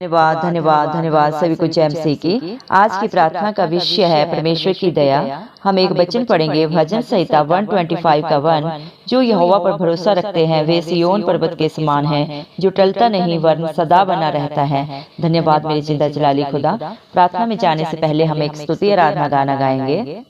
धन्यवाद धन्यवाद धन्यवाद सभी को जय मसीह की। आज की प्रार्थना का विषय है परमेश्वर की दया। हम एक वचन पढ़ेंगे भजन संहिता 125 का 1। जो यहोवा पर भरोसा रखते हैं वे सिय्योन पर्वत के समान हैं, जो टलता नहीं वरन सदा बना रहता है। धन्यवाद मेरे जिंदा जलाली खुदा। प्रार्थना में जाने से पहले हम एक स्तुति आराधना गाना गाएंगे।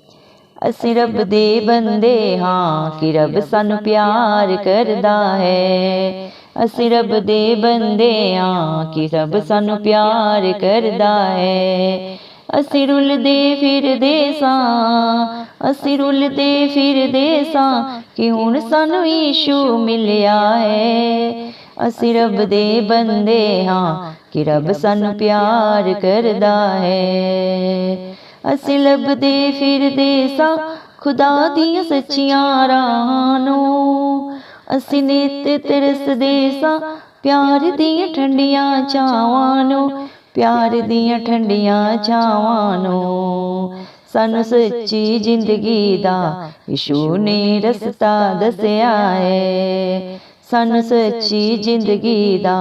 ਅਸੀਂ ਰੱਬ ਦੇ ਬੰਦੇ ਹਾਂ ਕਿ ਰੱਬ ਸਾਨੂੰ ਪਿਆਰ ਕਰਦਾ ਹੈ। ਅਸੀਂ ਰੱਬ ਦੇ ਬੰਦੇ ਹਾਂ ਕਿ ਰੱਬ ਸਾਨੂੰ ਪਿਆਰ ਕਰਦਾ ਹੈ। ਅਸੀਂ ਰੁਲਦੇ ਫਿਰਦੇ ਸਾਂ, ਅਸੀਂ ਰੁਲਦੇ ਫਿਰਦੇ ਸਾਂ ਕਿ ਹੁਣ ਸਾਨੂੰ ਯੀਸ਼ੂ ਮਿਲਿਆ ਹੈ। ਅਸੀਂ ਰੱਬ ਦੇ ਬੰਦੇ ਹਾਂ ਕਿ ਰੱਬ ਸਾਨੂੰ ਪਿਆਰ ਕਰਦਾ ਹੈ। ਅਸੀਂ ਲੱਭਦੇ ਫਿਰਦੇ ਸਾਂ ਖੁਦਾ ਦੀਆਂ ਸੱਚੀਆਂ ਰਾਹਾਂ ਨੂੰ। ਅਸੀਂ ਨਿਤ ਤਰਸਦੇ ਸਾਂ ਪਿਆਰ ਦੀਆਂ ਠੰਡੀਆਂ ਛਾਵਾਂ ਨੂੰ, ਪਿਆਰ ਦੀਆਂ ਠੰਡੀਆਂ ਛਾਵਾਂ ਨੂੰ। ਸਾਨੂੰ ਸੱਚੀ ਜ਼ਿੰਦਗੀ ਦਾ ਯਿਸੂ ਨੇ ਰਸਤਾ ਦੱਸਿਆ ਹੈ। ਸਾਨੂੰ ਸੱਚੀ ਜ਼ਿੰਦਗੀ ਦਾ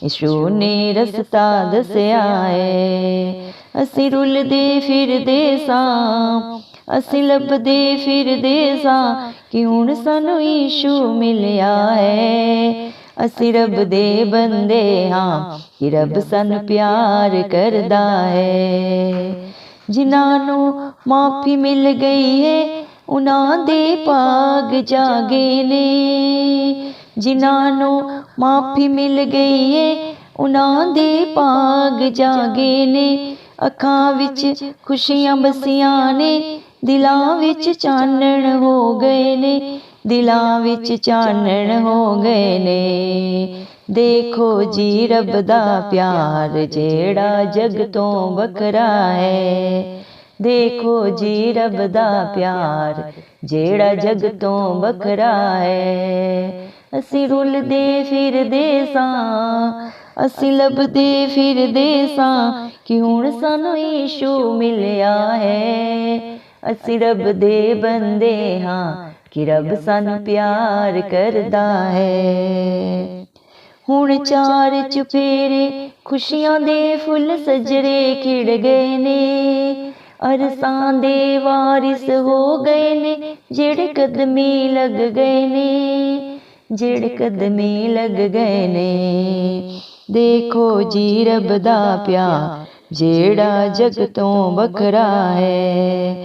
ਯਿਸੂ ਨੇ ਰਸਤਾ ਦੱਸਿਆ ਹੈ। ਅਸੀਂ ਰੁਲਦੇ ਫਿਰਦੇ ਸਾਂ, ਅਸੀਂ ਲੱਭਦੇ ਫਿਰਦੇ ਸਾਂ ਕਿ ਹੁਣ ਸਾਨੂੰ ਯੀਸ਼ੂ ਮਿਲਿਆ ਹੈ। ਅਸੀਂ ਰੱਬ ਦੇ ਬੰਦੇ ਹਾਂ ਕਿ ਰੱਬ ਸਾਨੂੰ ਪਿਆਰ ਕਰਦਾ ਹੈ। ਜਿਨ੍ਹਾਂ ਨੂੰ ਮਾਫੀ ਮਿਲ ਗਈ ਹੈ ਉਹਨਾਂ ਦੇ ਭਾਗ ਜਾਗੇ ਨੇ। ਜਿਨ੍ਹਾਂ ਨੂੰ ਮਾਫੀ ਮਿਲ ਗਈ ਹੈ ਉਹਨਾਂ ਦੇ ਭਾਗ ਜਾਗੇ ਨੇ। ਅੱਖਾਂ ਵਿੱਚ ਖੁਸ਼ੀਆਂ ਬਸੀਆਂ ਨੇ, ਦਿਲਾਂ ਵਿੱਚ ਚਾਨਣ ਹੋ ਗਏ ਨੇ, ਦਿਲਾਂ ਵਿੱਚ ਚਾਨਣ ਹੋ ਗਏ ਨੇ। ਦੇਖੋ ਜੀ ਰੱਬ ਦਾ ਪਿਆਰ ਜਿਹੜਾ ਜਗ ਤੋਂ ਵੱਖਰਾ ਹੈ। ਦੇਖੋ ਜੀ ਰੱਬ ਦਾ ਪਿਆਰ ਜਿਹੜਾ ਜਗ ਤੋਂ ਵੱਖਰਾ ਹੈ। ਅਸੀਂ ਰੁਲਦੇ ਫਿਰਦੇ ਸਾਂ, ਅਸੀਂ ਲੱਭਦੇ ਫਿਰਦੇ ਸਾਂ ਕਿ ਹੁਣ ਸਾਨੂੰ ਯੀਸ਼ੂ ਮਿਲਿਆ ਹੈ। ਅਸੀਂ ਰੱਬ ਦੇ ਬੰਦੇ ਹਾਂ ਕਿ ਰੱਬ ਸਾਨੂੰ ਪਿਆਰ ਕਰਦਾ ਹੈ। ਹੁਣ ਚਾਰ ਚੁਫੇਰੇ ਖੁਸ਼ੀਆਂ ਦੇ ਫੁੱਲ ਸਜਰੇ ਖਿੜ ਗਏ ਨੇ। ਅਰਸਾਂ ਦੇ ਵਾਰਿਸ ਹੋ ਗਏ ਨੇ ਜਿਹੜੇ ਕਦਮੀ ਲੱਗ ਗਏ ਨੇ, ਜਿਹੜੇ ਕਦਮੀ ਲੱਗ ਗਏ ਨੇ। ਦੇਖੋ ਜੀ ਰੱਬ ਦਾ ਪਿਆਰ ਜਿਹੜਾ ਜਗ ਤੋਂ ਵੱਖਰਾ ਹੈ।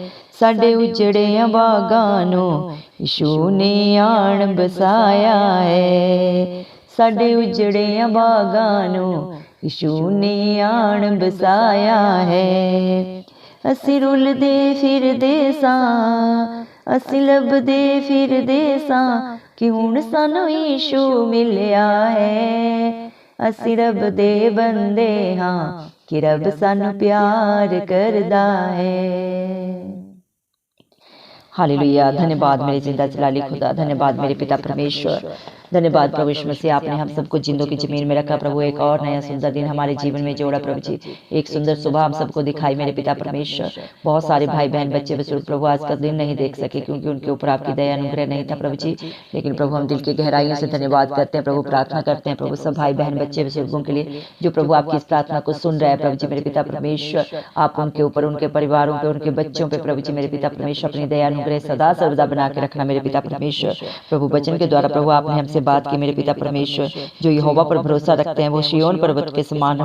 ਸਾਡੇ ਉਜੜਿਆਂ ਬਾਗਾਂ ਨੂੰ ਯਿਸੂ ਨੇ ਆਣ ਬਸਾਇਆ ਹੈ। ਸਾਡੇ ਉਜੜਿਆਂ ਬਾਗਾਂ ਨੂੰ ਯਿਸੂ ਨੇ ਆਣ ਬਸਾਇਆ ਹੈ। ਅਸੀਂ ਰੁਲਦੇ ਫਿਰਦੇ ਸਾਂ, ਅਸੀਂ ਲੱਭਦੇ ਫਿਰਦੇ ਸਾਂ ਕਿ ਹੁਣ ਸਾਨੂੰ ਯੀਸ਼ੂ ਮਿਲਿਆ ਹੈ। ਅਸੀਂ ਰੱਬ ਦੇ ਬੰਦੇ ਹਾਂ ਕਿ ਰੱਬ ਸਾਨੂੰ ਪਿਆਰ ਕਰਦਾ है। हालेलुया। धन्यवाद मेरे जिंदा जलाली खुदा। धन्यवाद मेरे पिता परमेश्वर। धन्यवाद प्रभु यीशु मसीह, आपने हम सबको जिंदों की जमीन में रखा प्रभु। एक और नया सुंदर दिन हमारे जीवन में जोड़ा प्रभु जी। एक सुंदर सुबह हम सबको दिखाई मेरे पिता परमेश्वर। बहुत सारे भाई बहन बच्चे बुजुर्ग प्रभु आज का दिन नहीं देख सके क्योंकि उनके ऊपर आपकी दया अनुग्रह नहीं था प्रभु जी। लेकिन प्रभु हम दिल की गहराइयों से धन्यवाद करते हैं प्रभु, प्रार्थना करते हैं प्रभु सब भाई बहन बच्चे बुजुर्गों के लिए जो प्रभु आपकी इस प्रार्थना को सुन रहे हैं प्रभु जी। मेरे पिता परमेश्वर आप उनके ऊपर, उनके परिवारों पे, उनके बच्चों पे प्रभु जी मेरे पिता परमेश्वर अपनी दया अनुग्रह सदा सर्वदा बना के रखना मेरे पिता परमेश्वर। प्रभु वचन के द्वारा प्रभु आपने हमसे बात की मेरे पिता परमेश्वर। जो यहोवा पर भरोसा रखते हैं वो सिय्योन पर्वत के समान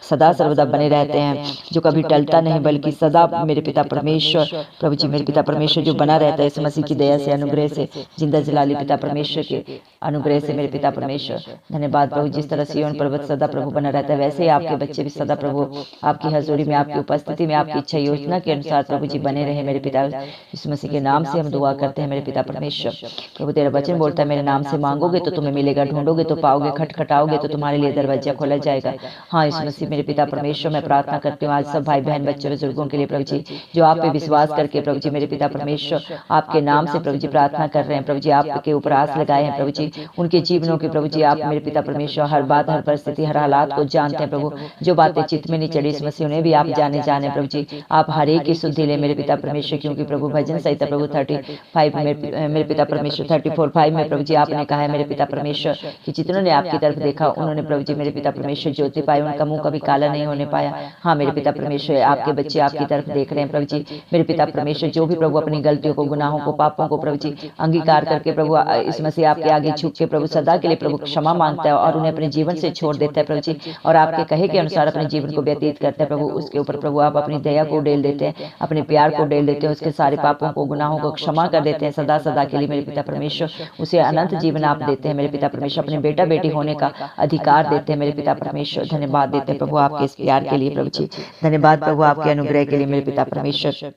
सदा सर्वदा बने रहते हैं, जो कभी टलता नहीं बल्कि सदा मेरे पिता परमेश्वर प्रभु जी मेरे पिता परमेश्वर जो बना रहता है इस मसीह की दया से, अनुग्रह से, जिंदा जलाली पिता परमेश्वर के अनुग्रह से मेरे पिता परमेश्वर। धन्यवाद प्रभु। जिस तरह सिय्योन पर्वत सदा प्रभु बना रहता है वैसे ही आपके बच्चे भी सदा प्रभु आपकी हजूरी में, आपकी उपस्थिति में, आपकी इच्छा योजना के अनुसार प्रभु जी बने रहे मेरे पिता। इस मसीह के नाम से हम दुआ करते हैं मेरे पिता परमेश्वर। प्रभु तेरा वचन बोलता है मेरे नाम से मांगोगे तो तुम्हें मिलेगा, ढूंढोगे तो पाओगे, खटखटाओगे तो तुम्हारे लिए दरवाजा खोला जाएगा। हाँ इस मसीह मेरे पिता परमेश्वर मैं प्रार्थना करती हूँ आज सब भाई बहन बच्चे बुजुर्गों के लिए प्रभु जी जो आप पे विश्वास करके प्रभु जी मेरे पिता परमेश्वर आपके नाम से प्रभु जी प्रार्थना कर रहे हैं प्रभु जी, आपके ऊपर आस लगाए हैं प्रभु जी। उनके जीवनों के प्रभु जी आप मेरे पिता परमेश्वर हर बात, हर परिस्थिति, हर हालात को जानते हैं प्रभु। जो बातें चित्त में नहीं चढ़ी इस मसीह उन्हें भी आप जाने प्रभु जी। आप हर एक की शुद्धि ले मेरे पिता परमेश्वर, क्योंकि प्रभु भजन संहिता प्रभु 35 मेरे पिता परमेश्वर 34:5 में प्रभु जी आपने कहा है मेरे पिता परमेश्वर कि जितनों ने आपकी तरफ देखा उन्होंने प्रभु जी मेरे पिता परमेश्वर ज्योति पाई, उनका मुंह कभी काला नहीं होने पाया। हाँ मेरे पिता परमेश्वर आपके बच्चे आपकी तरफ देख रहे हैं प्रभु जी। मेरे पिता परमेश्वर जो भी प्रभु अपनी गलतियों को, गुनाहों को, पापों को प्रभु जी अंगीकार करके प्रभु इस मसीह आपके आगे झुक के प्रभु सदा के लिए प्रभु क्षमा मांगता है और उन्हें अपने जीवन से छोड़ देता है प्रभु जी, और आपके कहे के अनुसार अपने जीवन को व्यतीत करता है प्रभु, उसके ऊपर प्रभु आप अपनी दया को डेल देते हैं, अपने प्यार को डेल देते हैं, उसके सारे पापों को, गुनाहों को क्षमा कर देते हैं सदा सदा के लिए मेरे पिता परमेश्वर। उसे अनंत जीवन आप देते हैं मेरे पिता परमेश्वर, अपने बेटा बेटी होने का अधिकार देते हैं मेरे पिता परमेश्वर। धन्यवाद देते हैं प्रभु आपके इस प्यार के लिए प्रभु जी। धन्यवाद प्रभु आपके अनुग्रह के लिए मेरे पिता परमेश्वर।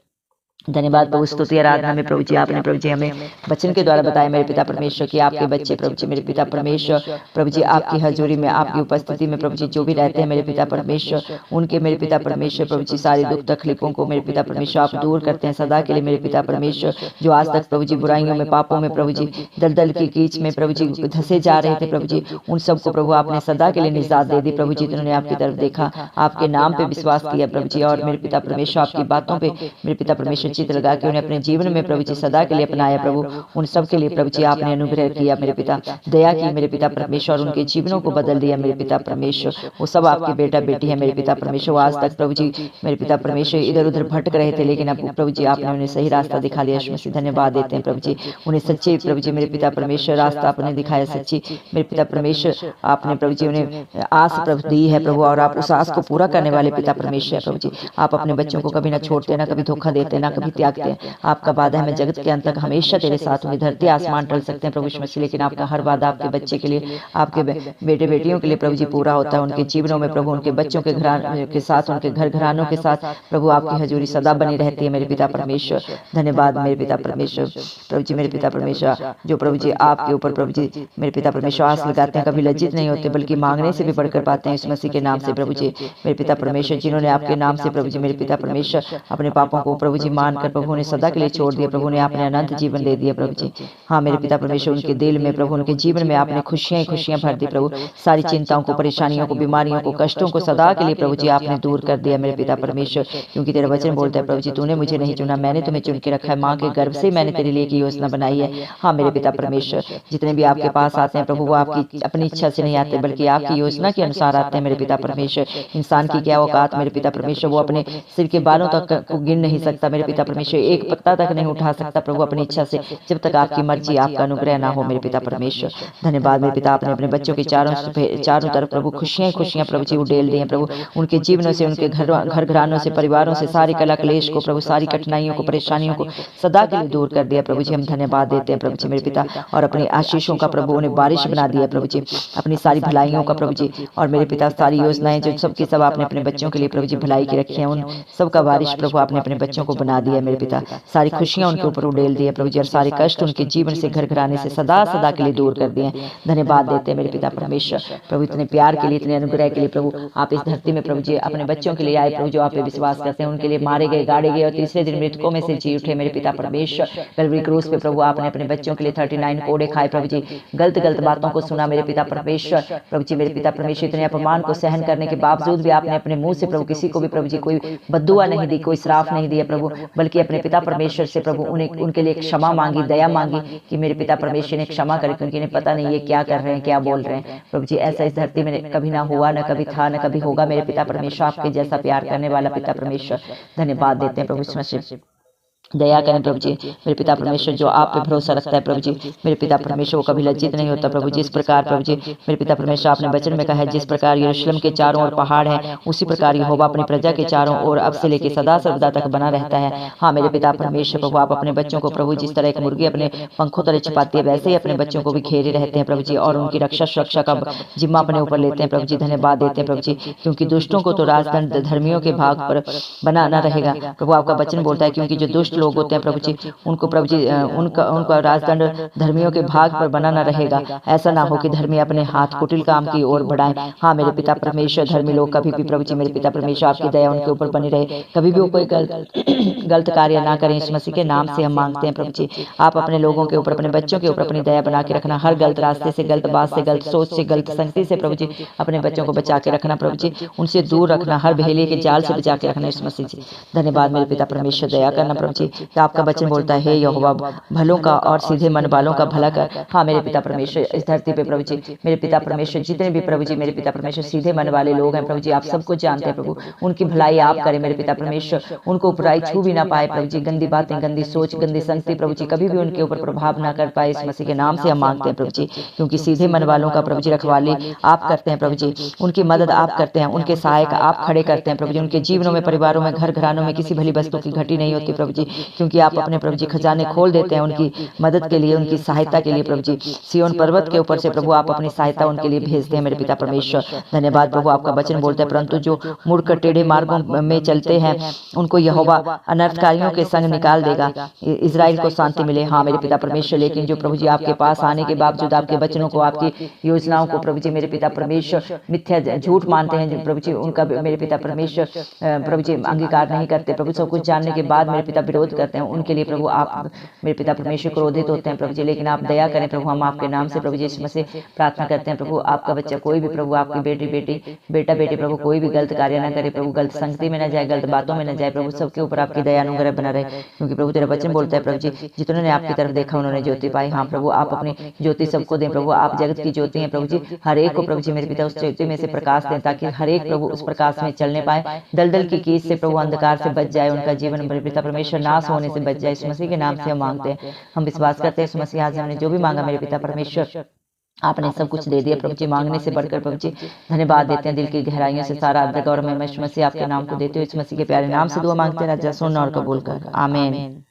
धन्यवाद प्रभु, स्तुति आराधना में प्रभु जी आपने प्रभु जी हमें वचन के द्वारा बताया मेरे पिता परमेश्वर कि आपके बच्चे प्रभु जी मेरे पिता परमेश्वर प्रभु जी आपकी हजूरी में, आपकी उपस्थिति में प्रभु जी जो भी रहते हैं मेरे पिता परमेश्वर, उनके मेरे पिता परमेश्वर प्रभु जी सारी दुख तकलीफों को मेरे पिता परमेश्वर आप दूर करते हैं सदा के लिए मेरे पिता परमेश्वर। जो आज तक प्रभु जी बुराइयों में, पापों में प्रभु जी दलदल की कीच में प्रभु जी धंसे जा रहे थे प्रभु जी, उन सबको प्रभु आपने सदा के लिए निजात दे दी प्रभु जी। जिन्होंने आपकी तरफ देखा, आपके नाम पे विश्वास किया प्रभु जी, और मेरे पिता परमेश्वर आपकी बातों पे मेरे पिता परमेश्वर चित लगा के उन्हें अपने जीवन में प्रभु जी सदा के लिए अपनाया प्रभु, उन सब के लिए प्रभु जी आपने अनुग्रह किया मेरे पिता, दया की मेरे पिता परमेश्वर, और उनके जीवनों को बदल दिया मेरे पिता परमेश्वर। वो सब आपके बेटा बेटी है मेरे पिता परमेश्वर। आज तक प्रभु जी मेरे पिता परमेश्वर इधर उधर भटक रहे थे, लेकिन अब प्रभु जी आपने उन्हें सही रास्ता दिखा दिया। इसमें धन्यवाद देते हैं प्रभु जी, उन्हें सच्चे प्रभु जी मेरे पिता परमेश्वर रास्ता आपने दिखाया सच्ची मेरे पिता परमेश्वर। आपने प्रभु जी उन्हें आस प्रभु दी है प्रभु, और आप उस आस को पूरा करने वाले पिता परमेश्वर प्रभु जी। आप अपने बच्चों को कभी ना छोड़ते, ना कभी धोखा देते, ना कभी त्यागते। आपका वादा है मैं जगत के अंत तक हमेशा तेरे साथ हूँ। धरती आसमान टल सकते हैं प्रभु यीशु मसीह, लेकिन आपका हर वादा आपके बच्चे के लिए, आपके बेटे बेटियों के लिए प्रभु जी पूरा होता है। उनके जीवनों में प्रभु, उनके बच्चों के घर के साथ, उनके घर घरानों के साथ प्रभु आपकी हजूरी सदा बनी रहती है मेरे पिता परमेश्वर। धन्यवाद मेरे पिता परमेश्वर प्रभु जी मेरे पिता परमेश्वर। जो प्रभु जी आपके ऊपर प्रभु जी मेरे पिता परमेश्वर आस लगाते हैं, कभी लज्जित नहीं होते, बल्कि मांगने से भी बढ़कर पाते हैं इस मसीह के नाम से प्रभु जी मेरे पिता परमेश्वर। जिन्होंने आपके नाम से प्रभु जी मेरे पिता परमेश्वर अपने पापों को प्रभु जी मानकर प्रभु ने सदा के लिए छोड़ दिया प्रभु ने, आपने अनंत जीवन दे दिया प्रभु जी। हाँ मेरे पिता परमेश्वर, उनके दिल में प्रभु, उनके जीवन में आपने खुशियां खुशियां भर दी प्रभु। सारी चिंताओं को, परेशानियों को, बीमारियों को, कष्टों को सदा के लिए प्रभु जी आपने दूर कर दिया मेरे पिता परमेश्वर। क्योंकि तेरा वचन बोलता है प्रभु जी तूने मुझे नहीं चुना, मैंने तुम्हें चुन के रखा है, माँ के गर्भ से मैंने तेरे लिए की योजना बनाई है। हाँ मेरे पिता परमेश्वर, जितने भी आपके पास आते हैं प्रभु वो आपकी अपनी इच्छा से नहीं आते, बल्कि आपकी योजना के अनुसार आते हैं मेरे पिता परमेश्वर। इंसान की क्या औकात मेरे पिता परमेश्वर, वो अपने सिर के बालों तक को गिन नहीं सकता मेरे पिता परमेश्वर, एक पत्ता तक नहीं उठा सकता प्रभु अपनी इच्छा से, जब तक आपकी मर्जी, आपका अनुग्रह ना हो मेरे पिता परमेश्वर। धन्यवाद मेरे पिता, आपने अपने बच्चों के चारों तरफ प्रभु खुशियां खुशियां प्रभु जी उड़ेल दी हैं प्रभु। उनके जीवनों से, उनके घर घरानों से, परिवारों से सारी कला क्लेश को प्रभु, सारी कठिनाइयों को, परेशानियों को सदा के लिए दूर कर दिया प्रभु जी। हम धन्यवाद देते हैं प्रभु जी मेरे पिता, और अपनी आशीषों का प्रभु उन्हें बारिश बना दिया प्रभु जी, अपनी सारी भलाइयों का प्रभु जी। और मेरे पिता सारी योजनाएं जो सबकी सब आपने अपने बच्चों के लिए प्रभु जी भलाई की रखी है, उन सबका बारिश प्रभु आपने अपने बच्चों को बना दिया मेरे पिता। सारी खुशियां उनके ऊपर उड़ेल दी है प्रभु जी, और सारे कष्ट उनके जीवन से, घर घराने से सदा सदा के लिए दूर कर दिए। धन्यवाद देते हैं मेरे पिता परमेश्वर प्रभु, इतने प्यार के लिए, इतने अनुग्रह के लिए प्रभु। आप इस धरती में प्रभु जी अपने बच्चों के लिए आए प्रभु, जो आप पे विश्वास करते हैं, उनके लिए मारे गए, गाड़े गए और तीसरे दिन मृतकों में से जी उठे मेरे पिता परमेश्वर। कल्वरी क्रूस पे प्रभु आपने अपने बच्चों के लिए 39 कोड़े खाए प्रभु जी, गलत बातों को सुना मेरे पिता परमेश्वर प्रभु जी मेरे पिता परमेश्वर। इतने अपमान को सहन करने के बावजूद भी आपने अपने मुंह से प्रभु किसी को भी प्रभु जी कोई बद्दुआ नहीं दी, कोई श्राप नहीं दिया प्रभु, बल्कि अपने पिता परमेश्वर से प्रभु उनके लिए क्षमा मांगी, दया मांगी कि मेरे पिता परमेश्वर ने क्षमा करे, क्योंकि इन्हें पता नहीं ये क्या कर रहे हैं, क्या बोल रहे हैं प्रभु जी। ऐसा इस धरती में कभी ना हुआ, न कभी था, न कभी होगा मेरे पिता परमेश्वर। आपके जैसा प्यार करने वाला पिता परमेश्वर, धन्यवाद देते हैं प्रभु। दया करें प्रभु जी मेरे पिता परमेश्वर, जो आप पे भरोसा रखता है प्रभु जी मेरे पिता परमेश्वर, वो कभी लज्जित नहीं होता प्रभु जी। इस प्रकार प्रभु जी मेरे पिता परमेश्वर, आपने वचन में कहा है जिस प्रकार यरूशलेम के चारों ओर पहाड़ है, उसी प्रकार यहोवा अपनी प्रजा के चारों ओर अब से लेकर सदा सर्वदा तक बना रहता है। हाँ मेरे पिता परमेश्वर प्रभु, आप अपने बच्चों को प्रभु जिस तरह एक मुर्गी अपने पंखों तले छिपाती है, वैसे ही अपने बच्चों को भी घेरे रहते हैं प्रभु जी, और उनकी रक्षा सुरक्षा का जिम्मा अपने ऊपर लेते हैं प्रभु जी। धन्यवाद देते हैं प्रभु जी, क्योंकि दुष्टों को तो राजदंड धर्मियों के भाग पर बनाना रहेगा प्रभु। आपका वचन बोलता है क्योंकि जो दुष्ट लोग होते हैं प्रभु जी, उनको प्रभु जी उनका राजदंड धर्मियों के भाग पर बना न रहेगा। ऐसा ना हो कि धर्मी अपने हाथ कुटिल काम की ओर बढ़ाएं। हाँ मेरे पिता परमेश्वर, धर्मी लोग कभी भी प्रभु जी मेरे पिता परमेश्वर आपकी दया उनके ऊपर बनी रहे, कभी भी वो कोई गलत कार्य ना करें। इस मसीह के नाम से हम मांगते हैं प्रभु जी, आप अपने लोगों के ऊपर, अपने बच्चों के ऊपर अपनी दया बना के रखना। हर गलत रास्ते से, गलत बात से, गलत सोच से, गलत संगति से प्रभु जी अपने बच्चों को बचा के रखना प्रभु जी, उनसे दूर रखना, हर बहेलिए के जाल से बचा के रखना। इस मसीह जी धन्यवाद मेरे पिता परमेश्वर, दया करना प्रभु जी, कि आपका वचन बोलता है हे यहोवा भलों का और सीधे मन वालों का भला कर। हाँ मेरे पिता परमेश्वर, इस धरती पे प्रभु जी मेरे पिता परमेश्वर जितने भी प्रभु जी मेरे पिता परमेश्वर सीधे मन वाले लोग हैं प्रभु जी, आप सबको जानते हैं प्रभु, उनकी भलाई आप करें मेरे पिता परमेश्वर, उनको बुराई छू भी ना पाए प्रभु जी, गंदी बातें, गंदी सोच, गंदी संगति प्रभु जी कभी भी उनके ऊपर प्रभाव ना कर पाए। इस मसीह के नाम से हम मांगते हैं प्रभु जी, क्योंकि सीधे मन वालों का प्रभु जी रखवाली आप करते हैं प्रभु जी, उनकी मदद आप करते हैं, उनके सहायक आप खड़े करते हैं प्रभु जी, उनके जीवनों में, परिवारों में, घर घरानों में किसी भली वस्तु की घटी नहीं होती प्रभु जी, क्योंकि आप अपने प्रभु जी खजाने खोल देते हैं उनकी मदद के लिए, उनकी सहायता के लिए प्रभु जी। सिय्योन पर्वत के ऊपर से प्रभु आप अपनी सहायता उनके लिए भेजते हैं मेरे पिता परमेश्वर। धन्यवाद प्रभु, आपका वचन बोलता है परंतु जो मुड़कर टेढ़े मार्गों में चलते हैं उनको यहोवा अनर्थकारियों के संग निकाल देगा, इजराइल को शांति मिले। हाँ मेरे पिता परमेश्वर, लेकिन जो प्रभु जी आपके पास आने के बावजूद आपके वचनों को, आपकी योजनाओं को प्रभु जी मेरे पिता परमेश्वर मिथ्या झूठ मानते हैं प्रभु जी, उनका मेरे पिता परमेश्वर प्रभु जी अंगीकार नहीं करते प्रभु, सब कुछ जानने के बाद मेरे पिता विरोध करते हैं, उनके लिए प्रभु आप मेरे पिता परमेश्वर क्रोधित होते हैं प्रभु जी, लेकिन आप दया करें प्रभु। हम आपके नाम से प्रभु जी इसमें से प्रार्थना करते हैं प्रभु, आपका बच्चा कोई भी प्रभु, आपकी बेटा बेटी प्रभु कोई भी गलत कार्य ना करे प्रभु, गलत संगति में न जाए, गलत बातों में न जाए प्रभु, सबके ऊपर आपकी दया अनुग्रह बना रहे, क्योंकि प्रभु तेरा वचन बोलता है प्रभु जी जितने ने आपकी तरफ देखा उन्होंने ज्योति पाई। हाँ प्रभु आप अपनी ज्योति सबको दें प्रभु, आप जगत की ज्योति हैं प्रभु जी, हर एक को प्रभु जी मेरे पिता उस ज्योति में से प्रकाश दें, ताकि हर एक प्रभु उस प्रकाश में चलने पाए, दलदल की कीच से प्रभु, अंधकार से बच जाए, उनका जीवन मेरे पिता परमेश्वर नाश होने से बच जाए। इस मसीह के नाम से हम मांगते हैं, हम विश्वास करते हैं इस मसीह आज हमने जो भी मांगा मेरे पिता परमेश्वर आपने सब कुछ दे दिया प्रभु जी, मांगने से बढ़कर प्रभु जी धन्यवाद देते हैं, दिल की गहराइयों से सारा अदर और मैं मसीह आपके नाम को देते हुए इस मसीह के प्यारे नाम से दुआ मांगते हैं राजा, सुन और कबूल कर, आमीन।